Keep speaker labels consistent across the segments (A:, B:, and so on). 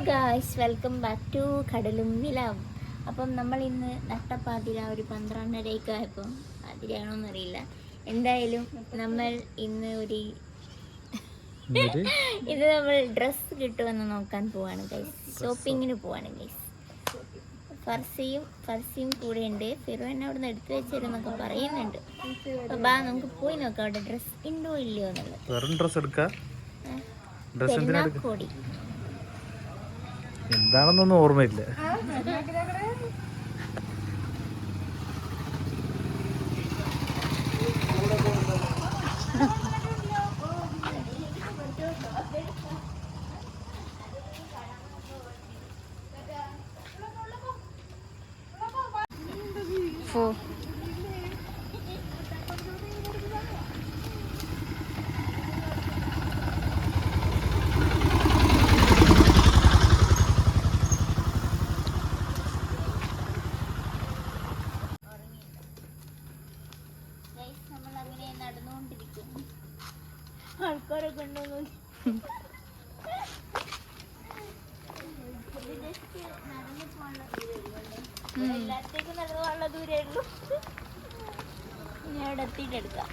A: Guys, welcome back to കടലും നിലാവും. അപ്പം നമ്മൾ ഇന്ന് നട്ടപ്പാതിര ഒരു 12:30 ആയപ്പം പാതിരയാണോന്നറിയില്ല. എന്തായാലും നമ്മൾ ഇന്ന് ഇത് നമ്മൾ ഡ്രസ്സ് കിട്ടുമെന്ന് നോക്കാൻ പോവാണ് ഗൈസ്. ഷോപ്പിങ്ങിന് പോവാണ് ഗൈസ്. ഫർസിയും കൂടെ ഉണ്ട്. ഫിറോൻ അവിടെ നിന്ന് എടുത്തു വെച്ചിരുന്നൊക്കെ പറയുന്നുണ്ട്. അപ്പൊ ബാ നമുക്ക് പോയി നോക്കാം അവിടെ ഡ്രസ് ഉണ്ടോ ഇല്ലയോ എന്നുള്ളത്. പെരുന്നാക്കോടി
B: എന്താണെന്നൊന്നും ഓർമ്മയില്ല.
A: ആൾക്കാരൊക്കെ ഉണ്ടോ എല്ലാത്തേക്കും നടന്നു പോകാനുള്ള ദൂരേ ഉള്ളൂ. ഇനി അവിടെ എത്തിയിട്ടെടുക്കാം.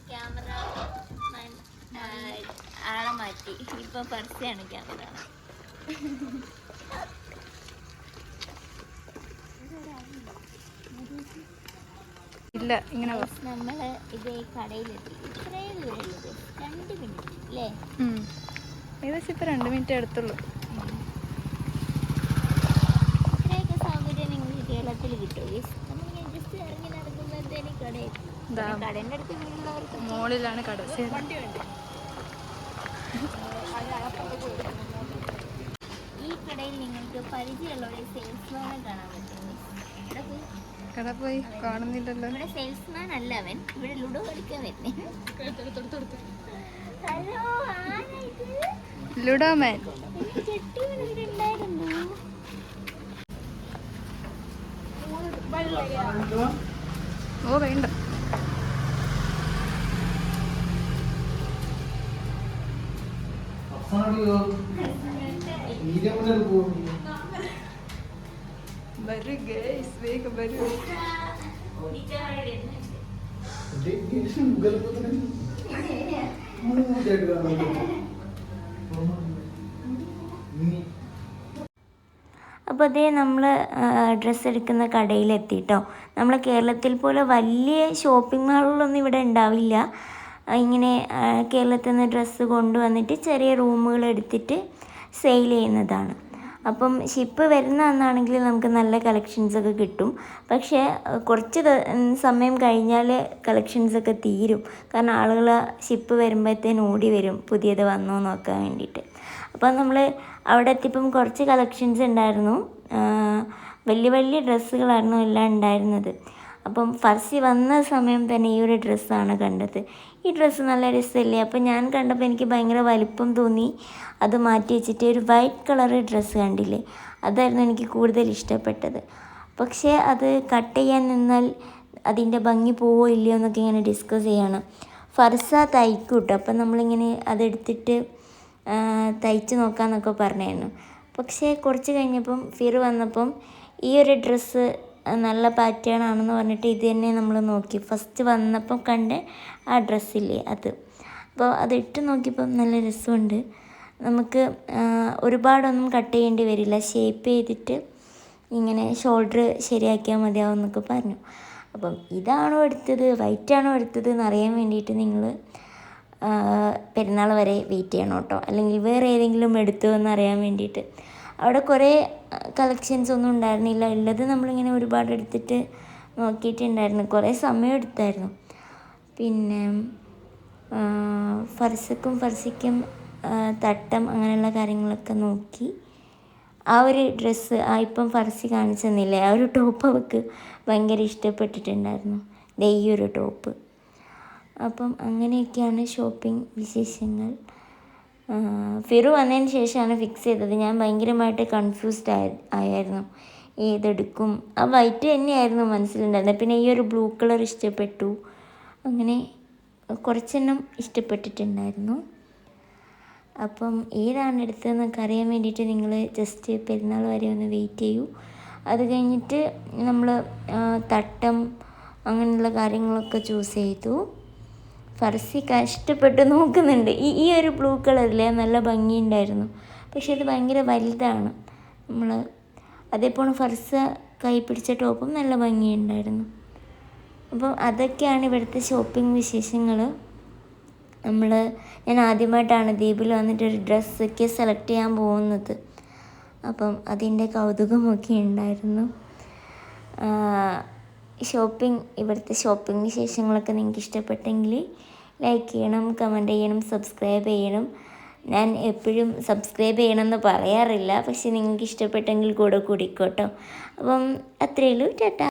A: ക്യാമറ ആളെ മാറ്റി. ഇപ്പൊ പർസിയാണ് ക്യാമറ.
C: ഇല്ല, ഇങ്ങനെ
A: നമ്മള് ഇതേ കടയിലെത്തി. ഇത്രയും ദൂരമുള്ളത് 2 മിനിറ്റ് അല്ലേ?
C: ഏകദേശം ഇപ്പൊ 2 മിനിറ്റ് എടുത്തുള്ളൂ.
A: ഇത്രയൊക്കെ സൗകര്യം നിങ്ങൾക്ക് കേരളത്തിൽ കിട്ടുമോ? നമ്മളിങ്ങനെ ജസ്റ്റ് ഇറങ്ങി നടക്കുമ്പോഴത്തേന് കടയെത്തി. കടേൻ്റെ അടുത്ത് വീടുള്ളവർക്ക്
C: മോളിലാണ് കട.
A: ഈ കടയിൽ നിങ്ങൾക്ക് പരിചയമുള്ള ഒരു സെയിൽസ്മാനെ കാണാൻ പറ്റും.
C: കട പോയി കാണുന്നില്ലല്ലോ.
A: ഇവിടെ സെയിൽസ്മാൻ അല്ല അവൻ, ഇവിടെ ലുഡോ കളിക്കാൻ വരുന്നേ. ഹലോ,
C: ലുഡോ മാൻ.
A: ഉണ്ടായിരുന്നു.
C: ഓ വേണ്ട. വരൂ ഗൈസ്, വേഗം വരൂ.
A: അപ്പോൾ അതേ നമ്മൾ ഡ്രസ്സ് എടുക്കുന്ന കടയിലെത്തിട്ടോ. നമ്മൾ കേരളത്തിൽ പോലെ വലിയ ഷോപ്പിംഗ് മാളുകളൊന്നും ഇവിടെ ഉണ്ടാവില്ല. ഇങ്ങനെ കേരളത്തിൽ നിന്ന് ഡ്രസ്സ് കൊണ്ടുവന്നിട്ട് ചെറിയ റൂമുകൾ എടുത്തിട്ട് സെയിൽ ചെയ്യുന്നതാണ്. അപ്പം ഷിപ്പ് വരുന്ന അന്നാണെങ്കിൽ നമുക്ക് നല്ല കളക്ഷൻസൊക്കെ കിട്ടും. പക്ഷേ കുറച്ച് സമയം കഴിഞ്ഞാൽ കളക്ഷൻസൊക്കെ തീരും. കാരണം ആളുകൾ ഷിപ്പ് വരുമ്പോഴത്തേന് ഓടി വരും പുതിയത് വന്നോ നോക്കാൻ വേണ്ടിയിട്ട്. അപ്പം നമ്മൾ അവിടെ എത്തിയപ്പം കുറച്ച് കളക്ഷൻസ് ഉണ്ടായിരുന്നു. വലിയ വലിയ ഡ്രസ്സുകളായിരുന്നു എല്ലാം ഉണ്ടായിരുന്നത്. അപ്പം ഫർസി വന്ന സമയം തന്നെ ഈ ഒരു ഡ്രസ്സാണ് കണ്ടത്. ഈ ഡ്രസ്സ് നല്ല രസമല്ലേ? അപ്പം ഞാൻ കണ്ടപ്പോൾ എനിക്ക് ഭയങ്കര വലിപ്പം തോന്നി. അത് മാറ്റി വെച്ചിട്ട് ഒരു വൈറ്റ് കളറ് ഡ്രസ്സ് കണ്ടില്ലേ, അതായിരുന്നു എനിക്ക് കൂടുതൽ ഇഷ്ടപ്പെട്ടത്. പക്ഷേ അത് കട്ട് ചെയ്യാൻ നിന്നാൽ അതിൻ്റെ ഭംഗി പോവോ ഇല്ലയോ എന്നൊക്കെ ഇങ്ങനെ ഡിസ്കസ് ചെയ്യണം. ഫർസ തയ്ക്കും കേട്ടോ. അപ്പം നമ്മളിങ്ങനെ അതെടുത്തിട്ട് തയ്ച്ച് നോക്കാമെന്നൊക്കെ പറഞ്ഞായിരുന്നു. പക്ഷേ കുറച്ച് കഴിഞ്ഞപ്പം ഫിർ വന്നപ്പം ഈ ഒരു ഡ്രസ്സ് നല്ല പാറ്റേൺ ആണെന്ന് പറഞ്ഞിട്ട് ഇത് തന്നെ നമ്മൾ നോക്കി. ഫസ്റ്റ് വന്നപ്പം കണ്ട ആ ഡ്രസ്സില്ലേ അത്. അപ്പോൾ അതിട്ട് നോക്കിയപ്പം നല്ല രസമുണ്ട്. നമുക്ക് ഒരുപാടൊന്നും കട്ട് ചെയ്യേണ്ടി വരില്ല. ഷേപ്പ് ചെയ്തിട്ട് ഇങ്ങനെ ഷോൾഡർ ശരിയാക്കിയാൽ മതിയാവും എന്നൊക്കെ പറഞ്ഞു. അപ്പം ഇതാണോ എടുത്തത് വൈറ്റാണോ എടുത്തത് എന്നറിയാൻ വേണ്ടിയിട്ട് നിങ്ങൾ പെരുന്നാൾ വരെ വെയിറ്റ് ചെയ്യണം കേട്ടോ. അല്ലെങ്കിൽ വേറെ ഏതെങ്കിലും എടുത്തോ എന്നറിയാൻ വേണ്ടിയിട്ട്. അവിടെ കുറേ കളക്ഷൻസ് ഒന്നും ഉണ്ടായിരുന്നില്ല. ഉള്ളത് നമ്മളിങ്ങനെ ഒരുപാട് എടുത്തിട്ട് നോക്കിയിട്ടുണ്ടായിരുന്നു. കുറേ സമയം എടുത്തായിരുന്നു. പിന്നെ ഫർസിക്കും തട്ടം അങ്ങനെയുള്ള കാര്യങ്ങളൊക്കെ നോക്കി. ആ ഒരു ഡ്രസ്സ് ഇപ്പം ഫർസി കാണിച്ചു തന്നില്ലേ, ആ ഒരു ടോപ്പ് അവൾക്ക് ഭയങ്കര ഇഷ്ടപ്പെട്ടിട്ടുണ്ടായിരുന്നു. ഈ ഒരു ടോപ്പ്. അപ്പം അങ്ങനെയൊക്കെയാണ് ഷോപ്പിംഗ് വിശേഷങ്ങൾ. ഫിറു വന്നതിന് ശേഷമാണ് ഫിക്സ് ചെയ്തത്. ഞാൻ ഭയങ്കരമായിട്ട് കൺഫ്യൂസ്ഡ് ആയിരുന്നു ഏതെടുക്കും. ആ വൈറ്റ് തന്നെയായിരുന്നു മനസ്സിലുണ്ടായിരുന്നത്. പിന്നെ ഈ ഒരു ബ്ലൂ കളർ ഇഷ്ടപ്പെട്ടു. അങ്ങനെ കുറച്ചെണ്ണം ഇഷ്ടപ്പെട്ടിട്ടുണ്ടായിരുന്നു. അപ്പം ഏതാണ് എടുത്തതെന്നൊക്കെ അറിയാൻ വേണ്ടിയിട്ട് നിങ്ങൾ ജസ്റ്റ് പെരുന്നാൾ വരെ ഒന്ന് വെയിറ്റ് ചെയ്യൂ. അത് കഴിഞ്ഞിട്ട് നമ്മൾ തട്ടം അങ്ങനെയുള്ള കാര്യങ്ങളൊക്കെ ചൂസ് ചെയ്തു. ഫർസി കഷ്ടപ്പെട്ട് നോക്കുന്നുണ്ട്. ഈ ഒരു ബ്ലൂ കളറിലെ നല്ല ഭംഗിയുണ്ടായിരുന്നു, പക്ഷെ അത് ഭയങ്കര വലുതാണ്. നമ്മൾ അതേപോലെ ഫർസ കൈ പിടിച്ച ടോപ്പും നല്ല ഭംഗിയുണ്ടായിരുന്നു. അപ്പം അതൊക്കെയാണ് ഇവിടുത്തെ ഷോപ്പിംഗ് വിശേഷങ്ങൾ. ഞാൻ ആദ്യമായിട്ടാണ് ദ്വീപിൽ വന്നിട്ടൊരു ഡ്രസ്സൊക്കെ സെലക്ട് ചെയ്യാൻ പോകുന്നത്. അപ്പം അതിൻ്റെ കൗതുകമൊക്കെ ഉണ്ടായിരുന്നു. ഇവിടുത്തെ ഷോപ്പിംഗ് വിശേഷങ്ങളൊക്കെ നിങ്ങൾക്ക് ഇഷ്ടപ്പെട്ടെങ്കിൽ ലൈക്ക് ചെയ്യണം, കമൻറ്റ് ചെയ്യണം, സബ്സ്ക്രൈബ് ചെയ്യണം. ഞാൻ എപ്പോഴും സബ്സ്ക്രൈബ് ചെയ്യണമെന്ന് പറയാറില്ല, പക്ഷെ നിങ്ങൾക്ക് ഇഷ്ടപ്പെട്ടെങ്കിൽ കൂടെ കൂടിക്കോട്ടോ. അപ്പം അത്രയേ ഉള്ളൂ. ടാറ്റാ.